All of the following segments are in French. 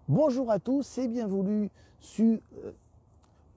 Bonjour à tous et bienvenue sur...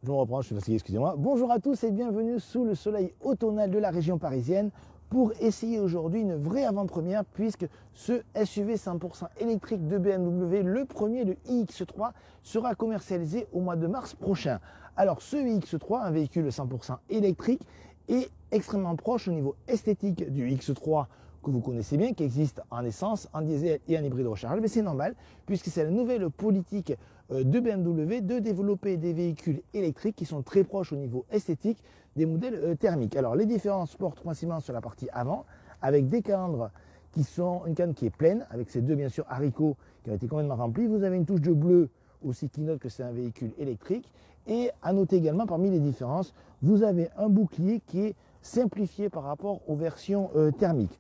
je me reprends, je suis fatigué, excusez-moi. Bonjour à tous et bienvenue sous le soleil automnal de la région parisienne pour essayer aujourd'hui une vraie avant-première puisque ce SUV 100% électrique de BMW, le premier, le iX3, sera commercialisé au mois de mars prochain. Alors ce iX3, un véhicule 100% électrique, est extrêmement proche au niveau esthétique du X3 que vous connaissez bien, qui existe en essence, en diesel et en hybride rechargeable, mais c'est normal, puisque c'est la nouvelle politique de BMW de développer des véhicules électriques qui sont très proches au niveau esthétique des modèles thermiques. Alors les différences portent principalement sur la partie avant, avec des calandres qui sont une canne qui est pleine, avec ces deux bien sûr haricots qui ont été complètement remplis. Vous avez une touche de bleu aussi qui note que c'est un véhicule électrique. Et à noter également parmi les différences, vous avez un bouclier qui est simplifié par rapport aux versions thermiques.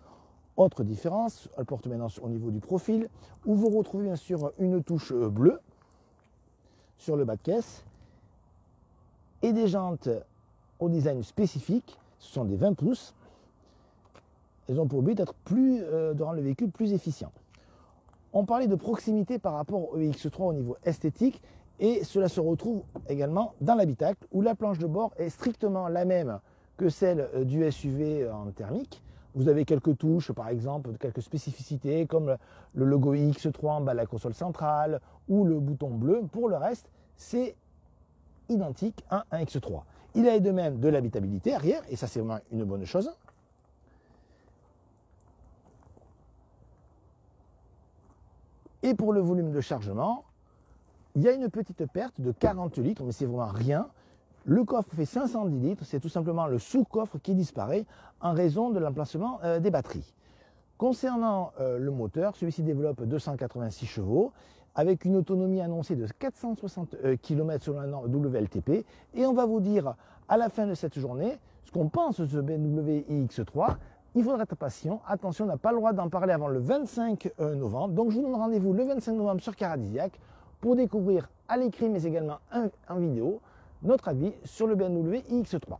Autre différence, elle porte maintenant au niveau du profil, où vous retrouvez bien sûr une touche bleue sur le bas de caisse et des jantes au design spécifique. Ce sont des 20 pouces. Elles ont pour but de rendre le véhicule plus efficient. On parlait de proximité par rapport au X3 au niveau esthétique et cela se retrouve également dans l'habitacle où la planche de bord est strictement la même que celle du SUV en thermique. Vous avez quelques touches, par exemple, quelques spécificités comme le logo X3 en bas de la console centrale ou le bouton bleu. Pour le reste, c'est identique à un X3. Il a de même de l'habitabilité arrière, et ça c'est vraiment une bonne chose. Et pour le volume de chargement, il y a une petite perte de 40 litres, mais c'est vraiment rien. Le coffre fait 510 litres, c'est tout simplement le sous-coffre qui disparaît en raison de l'emplacement des batteries. Concernant le moteur, celui-ci développe 286 chevaux avec une autonomie annoncée de 460 km selon la norme WLTP. Et on va vous dire à la fin de cette journée ce qu'on pense de ce BMW iX3. Il faudra être patient. Attention, on n'a pas le droit d'en parler avant le 25 novembre. Donc je vous donne rendez-vous le 25 novembre sur Caradisiac pour découvrir à l'écrit mais également en vidéo notre avis sur le BMW iX3.